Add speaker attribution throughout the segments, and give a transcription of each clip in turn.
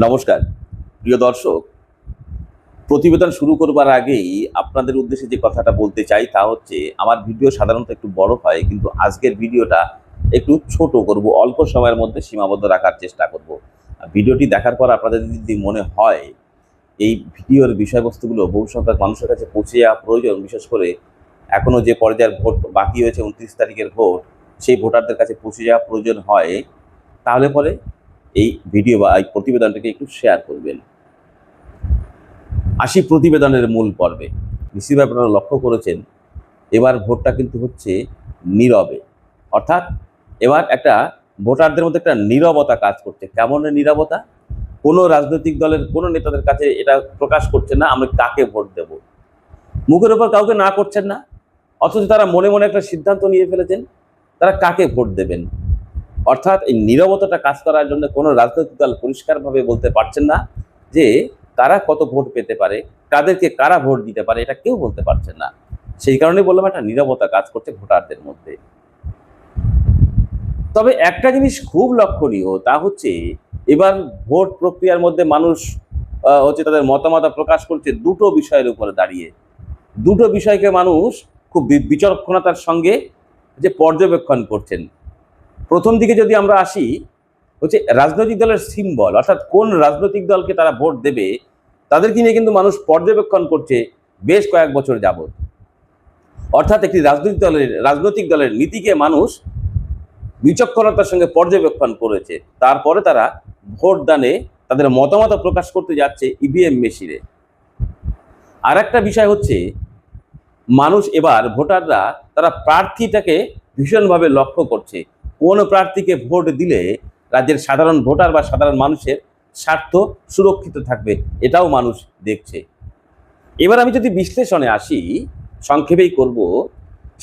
Speaker 1: নমস্কার প্রিয় দর্শক, প্রতিবেদন শুরু করবার আগেই আপনাদের উদ্দেশ্যে যে কথাটা বলতে চাই তা হচ্ছে, আমার ভিডিও সাধারণত একটু বড় হয়, কিন্তু আজকের ভিডিওটা একটু ছোট করব, অল্প সময়ের মধ্যে সীমাবদ্ধ রাখার চেষ্টা করব। ভিডিওটি দেখার পর আপনাদের যদি মনে হয় এই ভিডিওর বিষয়বস্তুগুলো বহু সংখ্যক মানুষের কাছে পৌঁছে যাওয়া প্রয়োজন, বিশেষ করে এখনো যে পর্যায়ের ভোট বাকি হয়েছে, 29 তারিখের ভোট, সেই ভোটারদের কাছে পৌঁছে যাওয়া প্রয়োজন হয়, তাহলে পরে এই ভিডিও বা এই প্রতিবেদনটাকে একটু শেয়ার করবেন। আসি প্রতিবেদনের মূল পর্বে। নিশ্চয়ই আপনারা লক্ষ্য করেছেন, এবার ভোটটা কিন্তু হচ্ছে নীরবে, অর্থাৎ এবার একটা ভোটারদের মধ্যে একটা নীরবতা কাজ করছে। কেমন নীরবতা? কোনো রাজনৈতিক দলের কোনো নেতাদের কাছে এটা প্রকাশ করছে না আমরা কাকে ভোট দেব, মুখের উপর কাউকে না করছেন না, অথচ তারা মনে মনে একটা সিদ্ধান্ত নিয়ে ফেলেছেন তারা কাকে ভোট দেবেন। অর্থাৎ এই নীরবতাটা কাজ করার জন্য কোনো রাজনৈতিক দল পরিষ্কারভাবে বলতে পারছেন না যে কারা কত ভোট পেতে পারে, কাদেরকে কারা ভোট দিতে পারে, এটা কেউ বলতে পারছেন না। সেই কারণে বললাম একটা নীরবতা কাজ করছে ভোটারদের মধ্যে। তবে একটা জিনিস খুব লক্ষণীয়, তা হচ্ছে এবার ভোট প্রক্রিয়ার মধ্যে মানুষ হচ্ছে তাদের মতামত প্রকাশ করছে দুটো বিষয়ের উপরে দাঁড়িয়ে। দুটো বিষয়কে মানুষ খুব বিচক্ষণতার সঙ্গে যে পর্যবেক্ষণ করছেন। প্রথম দিকে যদি আমরা আসি, হচ্ছে রাজনৈতিক দলের সিম্বল, অর্থাৎ কোন রাজনৈতিক দলকে তারা ভোট দেবে তাদেরকে নিয়ে কিন্তু মানুষ পর্যবেক্ষণ করছে বেশ কয়েক বছর যাবৎ। অর্থাৎ একটি রাজনৈতিক দলের নীতিকে মানুষ বিচক্ষণতার সঙ্গে পর্যবেক্ষণ করেছে, তারপরে তারা ভোট দানে তাদের মতামত প্রকাশ করতে যাচ্ছে ইভিএম মেশিনে। আর একটা বিষয় হচ্ছে, মানুষ এবার ভোটাররা তারা প্রার্থীটাকে ভীষণভাবে লক্ষ্য করছে। কোন প্রার্থীকে ভোট দিলে রাজ্যের সাধারণ ভোটার বা সাধারণ মানুষের স্বার্থ সুরক্ষিত থাকবে, এটাও মানুষ দেখছে। এবার আমি যদি বিশ্লেষণে আসি, সংক্ষেপেই করব,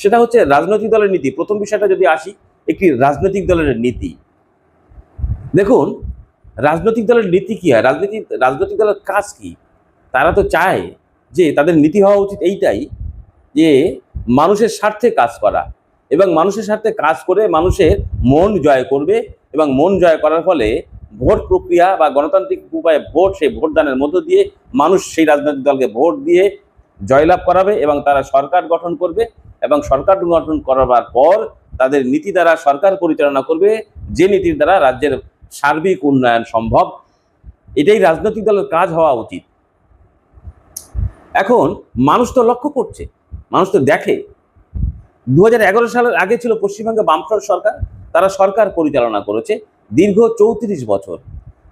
Speaker 1: সেটা হচ্ছে রাজনৈতিক দলের নীতি। প্রথম বিষয়টা যদি আসি, একটি রাজনৈতিক দলের নীতি। দেখুন, রাজনৈতিক দলের নীতি কি হয়, রাজনৈতিক দলের কাজ কি? তারা তো চায় যে তাদের নীতি হওয়া উচিত এইটাই যে মানুষের স্বার্থে কাজ করা, এবং মানুষের স্বার্থে কাজ করে মানুষের মন জয় করবে, এবং মন জয় করার ফলে ভোট প্রক্রিয়া বা গণতান্ত্রিক উপায়ে ভোট, সেই ভোটদানের মধ্য দিয়ে মানুষ সেই রাজনৈতিক দলকে ভোট দিয়ে জয়লাভ করাবে এবং তারা সরকার গঠন করবে, এবং সরকার গঠন করার পর তাদের নীতি দ্বারা সরকার পরিচালনা করবে, যে নীতির দ্বারা রাজ্যের সার্বিক উন্নয়ন সম্ভব। এটাই রাজনৈতিক দলের কাজ হওয়া উচিত। এখন মানুষ তো লক্ষ্য করছে, মানুষ তো দেখে। 2011 সালের আগে ছিল পশ্চিমবঙ্গে বামফ্রন্ট সরকার, তারা সরকার পরিচালনা করেছে দীর্ঘ 34 বছর।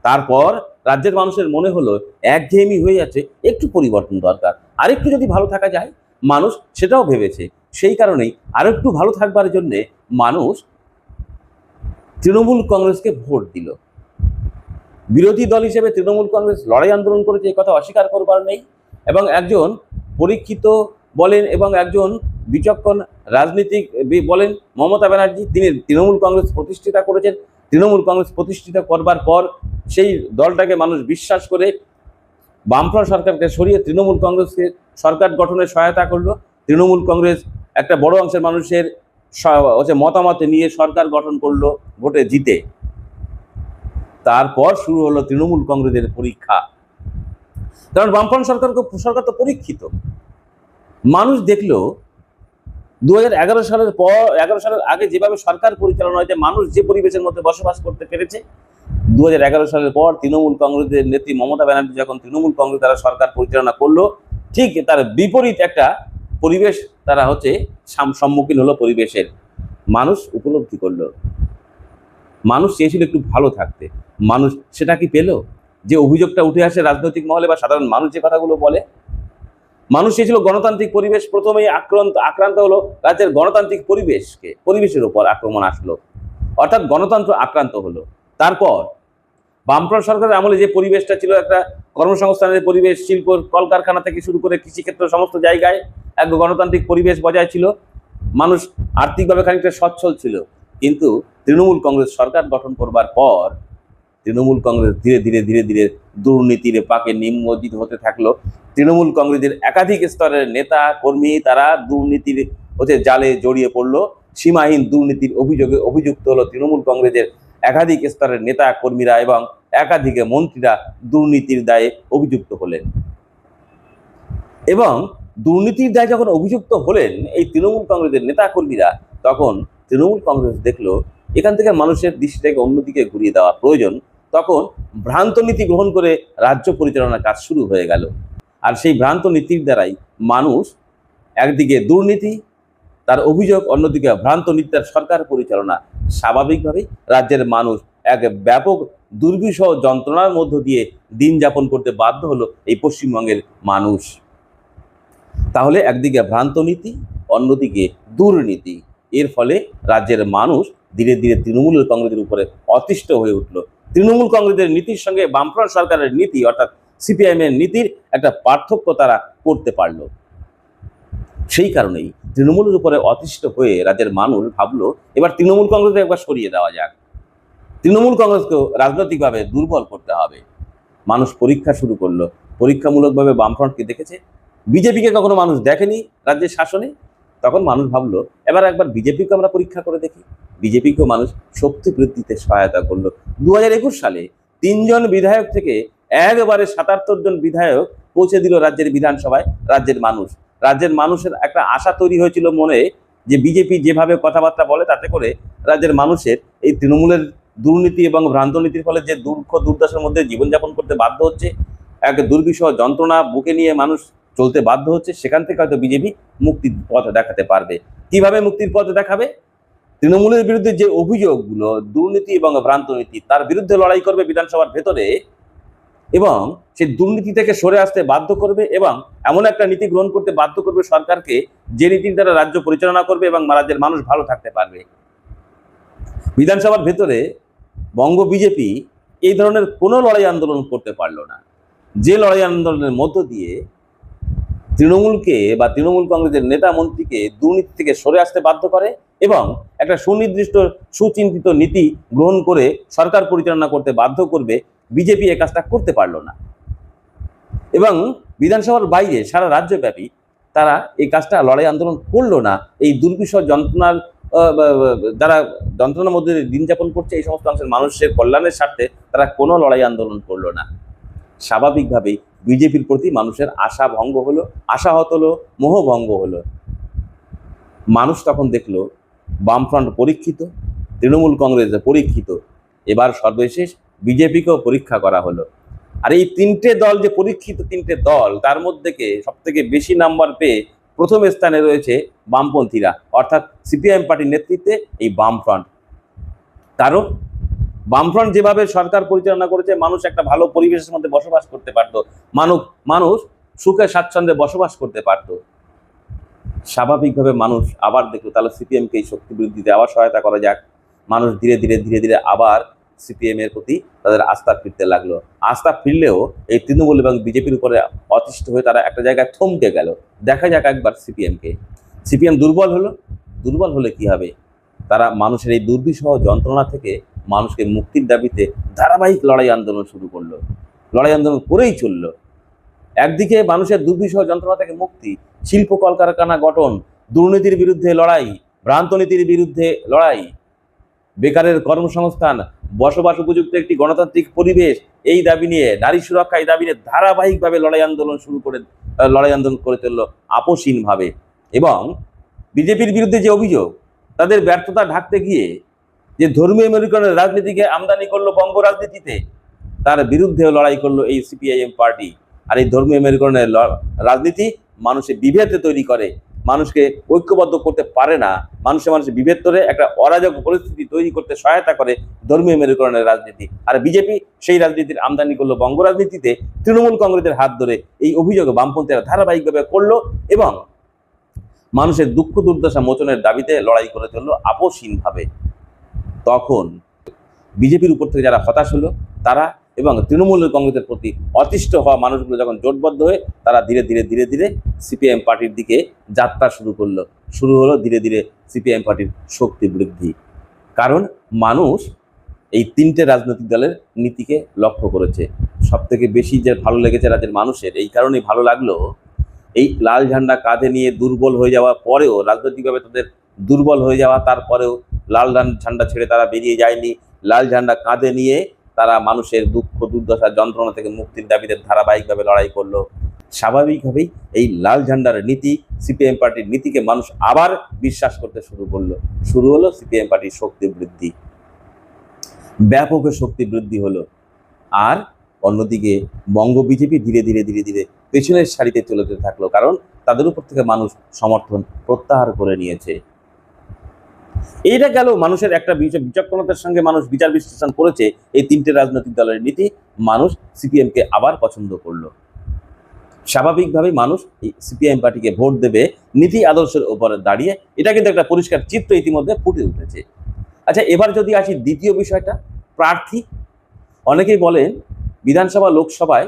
Speaker 1: তারপর রাজ্যের মানুষের মনে হলো একঘেয়েমি হয়ে যাচ্ছে, একটু পরিবর্তন দরকার, আরেকটু যদি ভালো থাকা যায়। মানুষ সেটাও ভেবেছে, সেই কারণেই আরো একটু ভালো থাকবার জন্য মানুষ তৃণমূল কংগ্রেসকে ভোট দিল। বিরোধী দল হিসেবে তৃণমূল কংগ্রেস লড়াই আন্দোলন করেছে, এই কথা অস্বীকার করবার নেই, এবং একজন পরীক্ষিত বলেন এবং একজন বিচক্ষণ রাজনীতিক বলেন মমতা ব্যানার্জি, তিনি তৃণমূল কংগ্রেস প্রতিষ্ঠিতা করেছেন। তৃণমূল কংগ্রেস প্রতিষ্ঠিত করবার পর সেই দলটাকে মানুষ বিশ্বাস করে বামফ্রন্ট সরকারকে সরিয়ে তৃণমূল কংগ্রেসকে সরকার গঠনে সহায়তা করলো। তৃণমূল কংগ্রেস একটা বড় অংশের মানুষের মতামত নিয়ে সরকার গঠন করলো ভোটে জিতে। তারপর শুরু হলো তৃণমূল কংগ্রেসের পরীক্ষা, কারণ বামফ্রন্ট সরকার তো পরীক্ষিত। মানুষ দেখলো 2011 সালের পর, 11 সালের আগে যেভাবে সরকার পরিচালনা হয়েছে, মানুষ যে পরিবেশের মধ্যে বসবাস করতে পেরেছে, 2011 সালের পর তৃণমূল কংগ্রেসের নেত্রী মমতা ব্যানার্জি যখন তৃণমূল কংগ্রেস দ্বারা সরকার পরিচালনা করলো, ঠিক তার বিপরীত একটা পরিবেশ তারা সম্মুখীন হলো। পরিবেশের মানুষ উপলব্ধি করলো, মানুষ চেয়েছিল একটু ভালো থাকতে, মানুষ সেটা কি পেল? যে অভিযোগটা উঠে আসে রাজনৈতিক মহলে বা সাধারণ মানুষ যে কথাগুলো বলে, মানুষ চেয়েছিল গণতান্ত্রিক পরিবেশ। প্রথমেই আক্রান্ত হলো রাজ্যের গণতান্ত্রিক পরিবেশের উপর আক্রমণ আসলো, অর্থাৎ গণতন্ত্র আক্রান্ত হলো। তারপর বামফ্রন্ট সরকারের আমলে যে পরিবেশটা ছিল, একটা কর্মসংস্থানের পরিবেশ, শিল্প কলকারখানা থেকে শুরু করে কৃষিক্ষেত্র সমস্ত জায়গায় এক গণতান্ত্রিক পরিবেশ বজায় ছিল, মানুষ আর্থিকভাবে খানিকটা সচ্ছল ছিল। কিন্তু তৃণমূল কংগ্রেস সরকার গঠন করবার পর তৃণমূল কংগ্রেস ধীরে ধীরে ধীরে ধীরে দুর্নীতির পাকে নিমজ্জিত হতে থাকলো। তৃণমূল কংগ্রেসের একাধিক স্তরের নেতা কর্মী তারা দুর্নীতির জালে জড়িয়ে পড়লো। সীমাহীন দুর্নীতির অভিযোগে অভিযুক্ত হলো তৃণমূল কংগ্রেসের একাধিক স্তরের নেতা কর্মীরা এবং একাধিক মন্ত্রীরা দুর্নীতির দায়ে অভিযুক্ত হলেন। এবং দুর্নীতির দায়ে যখন অভিযুক্ত হলেন এই তৃণমূল কংগ্রেসের নেতাকর্মীরা, তখন তৃণমূল কংগ্রেস দেখলো এখান থেকে মানুষের দৃষ্টিটাকে অন্যদিকে ঘুরিয়ে দেওয়া প্রয়োজন। তখন ভ্রান্ত নীতি গ্রহণ করে রাজ্য পরিচালনার কাজ শুরু হয়ে গেল। আর সেই ভ্রান্ত নীতির দ্বারাই মানুষ একদিকে দুর্নীতি তার অভিযোগ, অন্যদিকে ভ্রান্ত নীতির সরকার পরিচালনা, স্বাভাবিকভাবেই রাজ্যের মানুষ এক ব্যাপক দুর্বিষহ যন্ত্রণার মধ্য দিয়ে দিন যাপন করতে বাধ্য হলো এই পশ্চিমবঙ্গের মানুষ। তাহলে একদিকে ভ্রান্ত নীতি, অন্যদিকে দুর্নীতি, এর ফলে রাজ্যের মানুষ ধীরে ধীরে তৃণমূল কংগ্রেসের উপরে অতিষ্ঠ হয়ে উঠল। তৃণমূল কংগ্রেসের নীতির সঙ্গে বামফ্রন্ট সরকারের নীতি অর্থাৎ সিপিআইএম এর নীতির একটা পার্থক্য তারা করতে পারলো। সেই কারণেই তৃণমূলের উপরে অতিষ্ঠ হয়ে রাজ্যের মানুষ ভাবলো এবার তৃণমূল কংগ্রেসকে একবার সরিয়ে দেওয়া যাক, তৃণমূল কংগ্রেসকেও রাজনৈতিকভাবে দুর্বল করতে হবে। মানুষ পরীক্ষা শুরু করলো। পরীক্ষামূলকভাবে বামফ্রন্টকে দেখেছে, বিজেপিকে কখনো মানুষ দেখেনি রাজ্যের শাসনে। তখন মানুষ ভাবলো এবার একবার বিজেপিকে আমরা পরীক্ষা করে দেখি। বিজেপিকেও মানুষ শক্তি বৃদ্ধিতে সহায়তা করলো। 2021 সালে 3 জন বিধায়ক থেকে একবারে 77 জন বিধায়ক পৌঁছে দিল রাজ্যের বিধানসভায় রাজ্যের মানুষের একটা আশা তৈরি হয়েছিল মনে, যে বিজেপি যেভাবে কথাবার্তা বলে তাতে করে রাজ্যের মানুষের এই তৃণমূলের দুর্নীতি এবং ভ্রান্ত নীতির ফলে যে দুঃখ দুর্দশার মধ্যে জীবনযাপন করতে বাধ্য হচ্ছে, এক দুর্বিষহ যন্ত্রণা বুকে নিয়ে মানুষ চলতে বাধ্য হচ্ছে, সেখান থেকে হয়তো বিজেপি মুক্তির পথ দেখাতে পারবে। কিভাবে মুক্তির পথ দেখাবে? তৃণমূলের বিরুদ্ধে যে অভিযোগগুলো দুর্নীতি এবং ভ্রান্ত নীতি, তার বিরুদ্ধে লড়াই করবে বিধানসভার ভেতরে এবং সেই দুর্নীতি থেকে সরে আসতে বাধ্য করবে এবং এমন একটা নীতি গ্রহণ করতে বাধ্য করবে সরকারকে, যে নীতির দ্বারা রাজ্য পরিচালনা করবে এবং রাজ্যের মানুষ ভালো থাকতে পারবে। বিধানসভার ভেতরে বঙ্গ বিজেপি এই ধরনের কোনো লড়াই আন্দোলন করতে পারলো না, যে লড়াই আন্দোলনের মধ্য দিয়ে তৃণমূলকে বা তৃণমূল কংগ্রেসের নেতা মন্ত্রীকে দুর্নীতি থেকে সরে আসতে বাধ্য করে এবং একটা সুনির্দিষ্ট সুচিন্তিত নীতি গ্রহণ করে সরকার পরিচালনা করতে বাধ্য করবে। বিজেপি এই কাজটা করতে পারলো না এবং বিধানসভার বাইরে সারা রাজ্যব্যাপী তারা এই কাজটা লড়াই আন্দোলন করলো না। এই দুর্বিষহ যন্ত্রণার যারা যন্ত্রণার মধ্যে দিন যাপন করছে এই সমস্ত অংশের মানুষের কল্যাণের স্বার্থে তারা কোনো লড়াই আন্দোলন করলো না। স্বাভাবিকভাবেই বিজেপির প্রতি মানুষের আশা ভঙ্গ হলো, আশাহত হলো, মোহভঙ্গ হলো। মানুষ তখন দেখলো বামফ্রন্ট পরীক্ষিত, তৃণমূল কংগ্রেস পরীক্ষিত, এবার সর্বশেষ বিজেপিকেও পরীক্ষা করা হলো। আর এই তিনটে দল যে পরীক্ষিত তিনটে দল, তার মধ্যে সব থেকে বেশি নাম্বার পেয়ে প্রথম স্থানে রয়েছে বামপন্থীরা, অর্থাৎ সিপিআইএম পার্টির নেতৃত্বে এই বামফ্রন্ট। কারণ বামফ্রন্ট যেভাবে সরকার পরিচালনা করেছে, মানুষ একটা ভালো পরিবেশের মধ্যে বসবাস করতে পারত, মানুষ সুখে স্বাচ্ছন্দ্যে বসবাস করতে পারত। স্বাভাবিকভাবে মানুষ আবার দেখলো তাহলে সিপিএমকে এই শক্তি বৃদ্ধিতে আবার সহায়তা করা যাক। মানুষ ধীরে ধীরে আবার সিপিএম এর প্রতি তাদের আস্থা ফিরতে লাগলো। আস্থা ফিরলেও এই তৃণমূল এবং বিজেপির উপরে অতিষ্ঠ হয়ে তারা একটা জায়গায় থমকে গেল। দেখা যাক একবার সিপিএম দুর্বল হলে কি হবে? তারা মানুষের এই দুর্বিষহ যন্ত্রণা থেকে মানুষকে মুক্তির দাবিতে ধারাবাহিক লড়াই আন্দোলন শুরু করলো, লড়াই আন্দোলন করেই চললো। একদিকে মানুষের দুর্বিষহ যন্ত্রণা থেকে মুক্তি, শিল্প কলকারখানা গঠন, দুর্নীতির বিরুদ্ধে লড়াই, ভ্রান্ত নীতির বিরুদ্ধে লড়াই, বেকারের কর্মসংস্থান, বসবাস উপযুক্ত একটি গণতান্ত্রিক পরিবেশ, এই দাবি নিয়ে নারী সুরক্ষা, এই দাবি নিয়ে ধারাবাহিকভাবে লড়াই আন্দোলন করে চললো আপোষহীনভাবে। এবং বিজেপির বিরুদ্ধে যে অভিযোগ, তাদের ব্যর্থতা ঢাকতে গিয়ে যে ধর্মীয় মেরুকরণের রাজনীতিকে আমদানি করলো বঙ্গ রাজনীতিতে, তার বিরুদ্ধেও লড়াই করলো এই সিপিআইএম পার্টি। আর এই ধর্মীয় মেরুকরণের রাজনীতি মানুষের বিভেদ তৈরি করে, মানুষকে ঐক্যবদ্ধ করতে পারে না, মানুষের বিভেদ করে একটা অরাজক পরিস্থিতি তৈরি করতে সহায়তা করে ধর্মীয় মেরুকরণের রাজনীতি। আর বিজেপি সেই রাজনীতির আমদানি করলো বঙ্গ রাজনীতিতে তৃণমূল কংগ্রেসের হাত ধরে। এই অভিযোগ বামপন্থীরা ধারাবাহিকভাবে করলো এবং মানুষের দুঃখ দুর্দশা মোচনের দাবিতে লড়াই করে চললো আপোষহীনভাবে। তখন বিজেপির উপর থেকে যারা হতাশ হলো তারা এবং তৃণমূল কংগ্রেসের প্রতি অতিষ্ঠ হওয়া মানুষগুলো যখন জোটবদ্ধ হয়ে তারা ধীরে ধীরে সিপিআইএম পার্টির দিকে যাত্রা শুরু হলো ধীরে ধীরে সিপিআইএম পার্টির শক্তি বৃদ্ধি। কারণ মানুষ এই তিনটে রাজনৈতিক দলের নীতিকে লক্ষ্য করেছে। সব থেকে বেশি যে ভালো লেগেছে রাজ্যের মানুষের, এই কারণেই ভালো লাগলো, এই লাল ঝান্ডা কাঁধে নিয়ে দুর্বল হয়ে যাওয়ার পরেও, রাজনৈতিকভাবে তাদের দুর্বল হয়ে যাওয়া তারপরেও লাল ঝান্ডা ছেড়ে তারা বেরিয়ে যায়নি। লাল ঝান্ডা কাঁধে নিয়ে তারা মানুষের দুঃখ দুর্দশা যন্ত্রণা থেকে মুক্তির দাবিতে ধারাবাহিকভাবে লড়াই করলো। স্বাভাবিকভাবেই এই লাল ঝান্ডার নীতি, সিপিএম পার্টির নীতিকে মানুষ আবার বিশ্বাস করতে শুরু করলো। শুরু হলো সিপিএম পার্টির শক্তি বৃদ্ধি, ব্যাপক শক্তি বৃদ্ধি হলো। আর অন্যদিকে বঙ্গ বিজেপি ধীরে ধীরে ধীরে ধীরে পেছনের সারিতে চলে যেতে থাকলো, কারণ তাদের উপর থেকে মানুষ সমর্থন প্রত্যাহার করে নিয়েছে। এইটা গেল মানুষের একটা বিচক্ষণতার সঙ্গে মানুষ বিচার বিশ্লেষণ করেছে এই তিনটে রাজনৈতিক দলের নীতি, মানুষ সিপিএমকে আবার পছন্দ করলো। স্বাভাবিকভাবেই মানুষ এই সিপিআইএম পার্টিকে ভোট দেবে নীতি আদর্শের উপরে দাঁড়িয়ে, এটা কিন্তু একটা পরিষ্কার চিত্র ইতিমধ্যে ফুটে উঠেছে। আচ্ছা, এবার যদি আসি দ্বিতীয় বিষয়টা, প্রার্থী। অনেকেই বলেন বিধানসভা লোকসভায়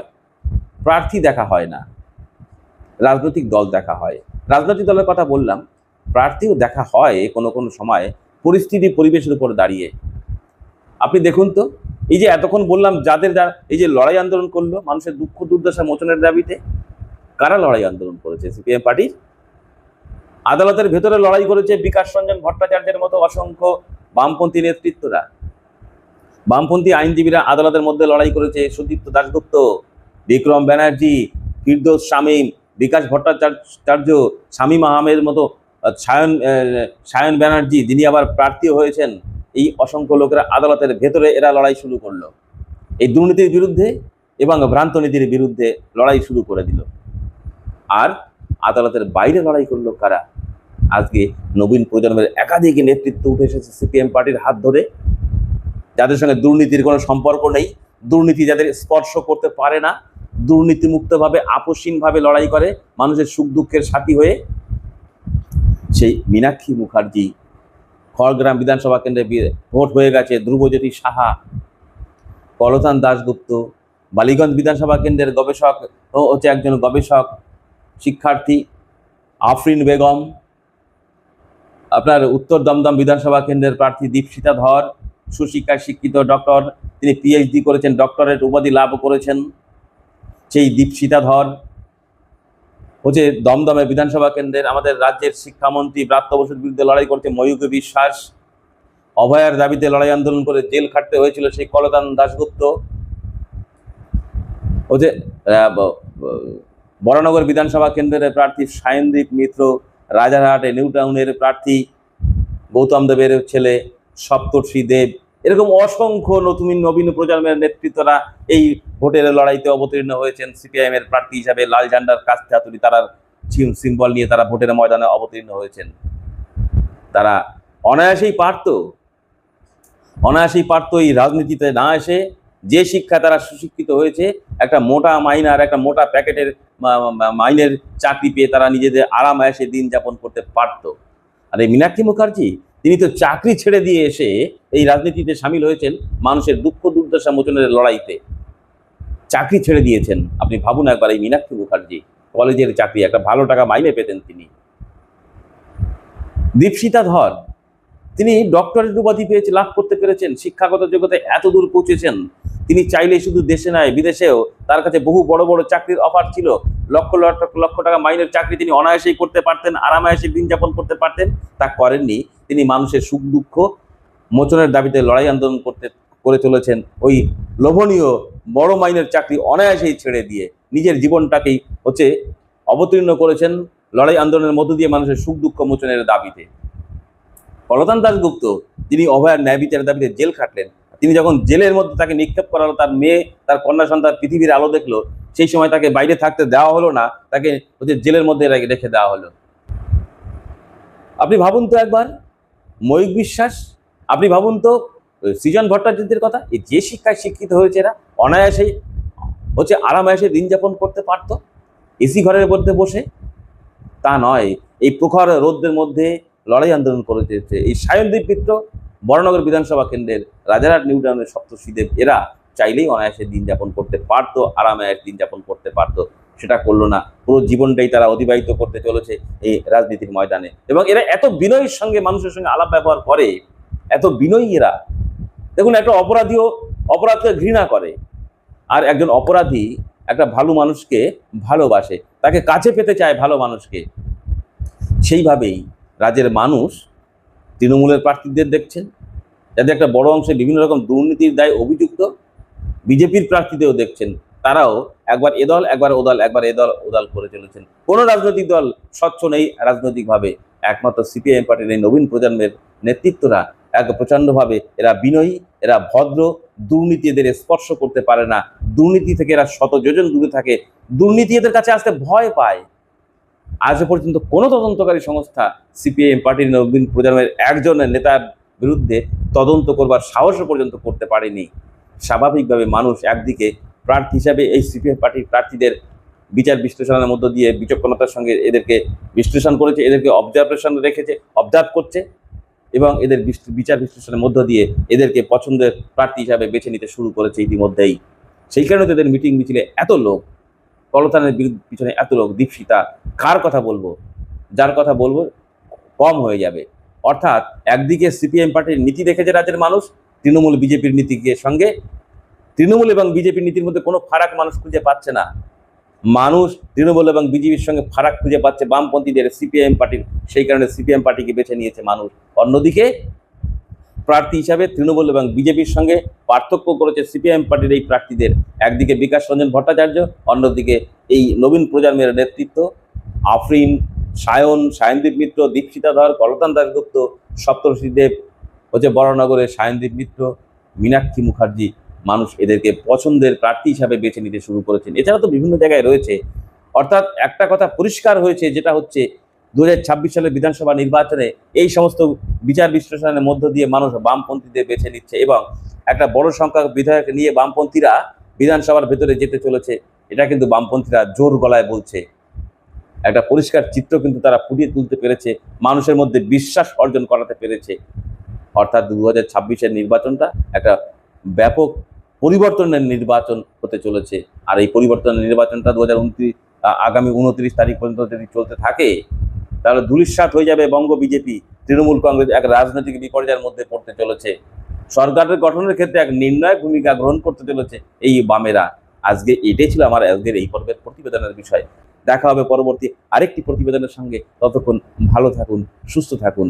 Speaker 1: প্রার্থী দেখা হয় না, রাজনৈতিক দল দেখা হয়। রাজনৈতিক দলের কথা বললাম, প্রার্থীও দেখা হয় কোনো কোনো সময় পরিস্থিতি পরিবেশের উপর দাঁড়িয়ে। আপনি দেখুন তো, এই যে এতক্ষণ বললাম যারা এই যে লড়াই আন্দোলন করলো মানুষের দুঃখ দুর্দশা মোচনের দাবিতে, কারা লড়াই আন্দোলন করেছে? সিপিএম পার্টির। আদালতের ভেতরে লড়াই করেছে বিকাশ রঞ্জন ভট্টাচার্যের মতো অসংখ্য বামপন্থী নেতৃত্বরা। বামপন্থী আইনজীবীরা আদালতের মধ্যে লড়াই করেছে। সুদীপ্ত দাশগুপ্ত, বিক্রম ব্যানার্জি, ফিরদৌস শামীম, বিকাশ ভট্টাচার্য, শামীম আহমেদের মতো সায়ন ব্যানার্জি, যিনি আবার প্রার্থী হয়েছেন। এই অসংখ্য লোকেরা আদালতের ভেতরে এরা লড়াই শুরু করলো এই দুর্নীতির বিরুদ্ধে এবং ভ্রান্ত নীতির বিরুদ্ধে লড়াই শুরু করে দিল। আর আদালতের বাইরে লড়াই করলো কারা? আজকে নবীন প্রজন্মের একাধিক নেতৃত্ব উঠে এসেছে সিপিএম পার্টির হাত ধরে, যাদের সঙ্গে দুর্নীতির কোনো সম্পর্ক নেই, দুর্নীতি যাদের স্পর্শ করতে পারে না, দুর্নীতিমুক্তভাবে আপসহীনভাবে লড়াই করে মানুষের সুখ দুঃখের সাথী হয়ে। সেই মীনাক্ষী মুখার্জি, খড়গ্রাম বিধানসভা কেন্দ্রে ভোট হয়ে গেছে, ধ্রুবজ্যোতি সাহা, কলতান দাশগুপ্ত, বালিগঞ্জ বিধানসভা কেন্দ্রের গবেষক হচ্ছে একজন গবেষক শিক্ষার্থী আফরিন বেগম, আপনার উত্তর দমদম বিধানসভা কেন্দ্রের প্রার্থী দীপশিতা ধর, সুশিক্ষায় শিক্ষিত ডক্টর, তিনি পিএইচডি করেছেন, ডক্টরেট উপাধি লাভ করেছেন। সেই দীপশিতা ধর হচ্ছে দমদমে বিধানসভা কেন্দ্রের আমাদের রাজ্যের শিক্ষামন্ত্রী ব্রাত্য বসুর বিরুদ্ধে লড়াই করছে ময়ূকী বিশ্বাস। অভয়ার দাবিতে লড়াই আন্দোলন করে জেল খাটতে হয়েছিল সেই কলতান দাশগুপ্ত। হচ্ছে বরানগর বিধানসভা কেন্দ্রের প্রার্থী সায়নদীপ মিত্র, রাজারহাটে নিউ টাউনের প্রার্থী গৌতম দেবের ছেলে সপ্তর্ষি দেব। এরকম অসংখ্য নবীন প্রজন্মের নেতৃত্বরা এই ভোটের লড়াইতে অবতীর্ণ হয়েছেন সিপিআইএম এর প্রার্থী হিসাবে। লাল ঝান্ডার কাস্তে হাতুড়ি তারা সিম্বল নিয়ে তারা ভোটের ময়দানে অবতীর্ণ হয়েছেন। তারা অনায়াসেই পারত এই রাজনীতিতে না এসে, যে শিক্ষা তারা সুশিক্ষিত হয়েছে, একটা মোটা মাইনার, একটা মোটা প্যাকেটের মাইনের চাকরি পেয়ে তারা নিজেদের আরামায়াসে দিন যাপন করতে পারত। আর এই মীনাক্ষী মুখার্জি, তিনি তো চাকরি ছেড়ে দিয়ে এসে এই রাজনীতিতে সামিল হয়েছেন মানুষের দুঃখ দুর্দশা মোচনের লড়াইতে। চাকরি ছেড়ে দিয়েছেন। আপনি ভাবুন একবার, এই মীনাক্ষী মুখার্জি কলেজের চাকরি, একটা ভালো টাকা মাইনে পেতেন তিনি। দীপশিতা ধর, তিনি ডক্টরেট উপাধি লাভ করতে পেরেছেন, শিক্ষাগত যোগ্যতায় এত দূর পৌঁছেছেন, তিনি চাইলে শুধু দেশে নয় বিদেশেও তার কাছে বহু বড় বড় চাকরির অফার ছিল। লক্ষ লক্ষ টাকা মাইনের চাকরি তিনি অনায়াসেই করতে পারতেন, আরামায়াসে দিন যাপন করতে পারতেন। তা করেননি। তিনি মানুষের সুখ দুঃখ মোচনের দাবিতে লড়াই আন্দোলন করে চলেছেন। ওই লোভনীয় বড় মাইনের চাকরি অনায়াসেই ছেড়ে দিয়ে নিজের জীবনটাকেই হচ্ছে অবতীর্ণ করেছেন লড়াই আন্দোলনের মধ্য দিয়ে মানুষের সুখ দুঃখ মোচনের দাবিতে। কলতান দাশগুপ্ত, যিনি অভয়ার ন্যায় বিচারের দাবিতে জেল খাটলেন, তিনি যখন জেলের মধ্যে তাকে নিক্ষেপ করা হলো, তার মেয়ে, তার কন্যা সন্তান পৃথিবীর আলো দেখলো, সেই সময় তাকে বাইরে থাকতে দেওয়া হলো না, তাকে হচ্ছে জেলের মধ্যে রেখে দেওয়া হলো। আপনি ভাবুন তো একবার, ময়ূক বিশ্বাস, আপনি ভাবুন তো সৃজন ভট্টাচার্যের কথা। এই যে শিক্ষায় শিক্ষিত হয়েছে, এরা অনায়াসেই হচ্ছে আরামায়াসে দিন যাপন করতে পারত এসি ঘরের মধ্যে বসে। তা নয়, এই প্রখর রোদ্রের মধ্যে লড়াই আন্দোলন করে যেতে এই সায়নদীপ মিত্র, বরানগর বিধানসভা কেন্দ্রের রাজারহাট নিউ টাউনের সপ্তর্ষি দেব, এরা চাইলেই অনায়াসে দিন যাপন করতে পারতো, আরামায়াস দিন যাপন করতে পারতো। সেটা করলো না। পুরো জীবনটাই তারা অতিবাহিত করতে চলেছে এই রাজনীতির ময়দানে। এবং এরা এত বিনয়ের সঙ্গে মানুষের সঙ্গে আলাপ ব্যবহার করে, এত বিনয়ী এরা। দেখুন, একটা অপরাধকে ঘৃণা করে, আর একজন অপরাধী একটা ভালো মানুষকে ভালোবাসে, তাকে কাছে পেতে চায় ভালো মানুষকে। সেইভাবেই রাজ্যের মানুষ তৃণমূলের প্রার্থীদের দেখছেন, যাদের একটা বড় অংশে বিভিন্ন রকম দুর্নীতির দায়ে অভিযুক্ত, বিজেপির প্রার্থীদেরও দেখছেন, তারাও একবার এদল একবার ওদল একবার এদল ওদল করে চলেছেন। কোনো রাজনৈতিক দল স্বচ্ছ নেই রাজনৈতিকভাবে, একমাত্র সিপিআইএম পার্টির এই নবীন প্রজন্মের নেতৃত্বরা এক প্রচণ্ডভাবে এরা বিনয়ী, এরা ভদ্র, দুর্নীতি এদের স্পর্শ করতে পারে না, দুর্নীতি থেকে এরা শত যোজন দূরে থাকে, দুর্নীতি এদের কাছে আসতে ভয় পায়। আজ পর্যন্ত কোনো তদন্তকারী সংস্থা সিপিআইএম পার্টির নবীন প্রজন্মের একজনের নেতার বিরুদ্ধে তদন্ত করবার সাহসও পর্যন্ত করতে পারেনি। স্বাভাবিকভাবে মানুষ একদিকে প্রার্থী হিসাবে এই সিপিআইএম পার্টির প্রার্থীদের বিচার বিশ্লেষণের মধ্য দিয়ে বিচক্ষণতার সঙ্গে এদেরকে বিশ্লেষণ করেছে, এদেরকে অবজারভেশন রেখেছে, অবজার্ভ করছে এবং এদের বিচার বিশ্লেষণের মধ্য দিয়ে এদেরকে পছন্দের প্রার্থী হিসাবে বেছে নিতে শুরু করেছে ইতিমধ্যেই। সেই কারণে তাদের মিটিং মিছিলে এত লোক, কলতানের পিছনে এত লোক। দীপশিতা কার কথা বলবো, যার কথা বলবো কম হয়ে যাবে। অর্থাৎ একদিকে সিপিএম পার্টির নীতি দেখেছে রাজ্যের মানুষ, তৃণমূল বিজেপির নীতিকে সঙ্গে, তৃণমূল এবং বিজেপির নীতির মধ্যে কোনো ফারাক মানুষ খুঁজে পাচ্ছে না। মানুষ তৃণমূল এবং বিজেপির সঙ্গে ফারাক খুঁজে পাচ্ছে বামপন্থীদের, সিপিআইএম পার্টির, সেই কারণে সিপিএম পার্টিকে বেছে নিয়েছে মানুষ। অন্যদিকে প্রার্থী হিসাবে তৃণমূল এবং বিজেপির সঙ্গে পার্থক্য করেছে সিপিআইএম পার্টির এই প্রার্থীদের। একদিকে বিকাশ রঞ্জন ভট্টাচার্য, অন্যদিকে এই নবীন প্রজন্মের নেতৃত্ব আফরিন, সায়নদীপ মিত্র, দীপশিতা ধর, কলতান দাশগুপ্ত, সপ্তর্ষি দেব, বড়নগরের সায়নদীপ মিত্র, মীনাক্ষী মুখার্জি। মানুষ এদেরকে পছন্দের প্রার্থী হিসাবে বেছে নিতে শুরু করেছেন। এছাড়া তো বিভিন্ন জায়গায় রয়েছে। অর্থাৎ একটা কথা পরিষ্কার হয়েছে, যেটা হচ্ছে 2026 সালের বিধানসভা নির্বাচনে এই সমস্ত বিচার বিশ্লেষণের মধ্য দিয়ে মানুষ বামপন্থীদের বেছে নিচ্ছে এবং একটা বড় সংখ্যক বিধায়ক নিয়ে বামপন্থীরা বিধানসভার ভেতরে যেতে চলেছে। এটা কিন্তু বামপন্থীরা জোর গলায় বলছে। একটা পরিষ্কার চিত্র কিন্তু তারা ফুটিয়ে তুলতে পেরেছে, মানুষের মধ্যে বিশ্বাস অর্জন করাতে পেরেছে। অর্থাৎ 2026-এর নির্বাচনটা একটা ব্যাপক পরিবর্তনের নির্বাচন হতে চলেছে। আর এই পরিবর্তনের নির্বাচনটা 2029 আগামী 29 তারিখ পর্যন্ত যদি চলতে থাকে, তাহলে ধূলিসাৎ হয়ে যাবে বঙ্গ বিজেপি। তৃণমূল কংগ্রেস এক রাজনৈতিক বিপর্যয়ের মধ্যে পড়তে চলেছে। সরকারের গঠনের ক্ষেত্রে এক নির্ণায়ক ভূমিকা গ্রহণ করতে চলেছে এই বামেরা। আজকে এটাই ছিল আমার আজকের এই পর্বের প্রতিবেদনের বিষয়। দেখা হবে পরবর্তী আরেকটি প্রতিবেদনের সঙ্গে। ততক্ষণ ভালো থাকুন, সুস্থ থাকুন।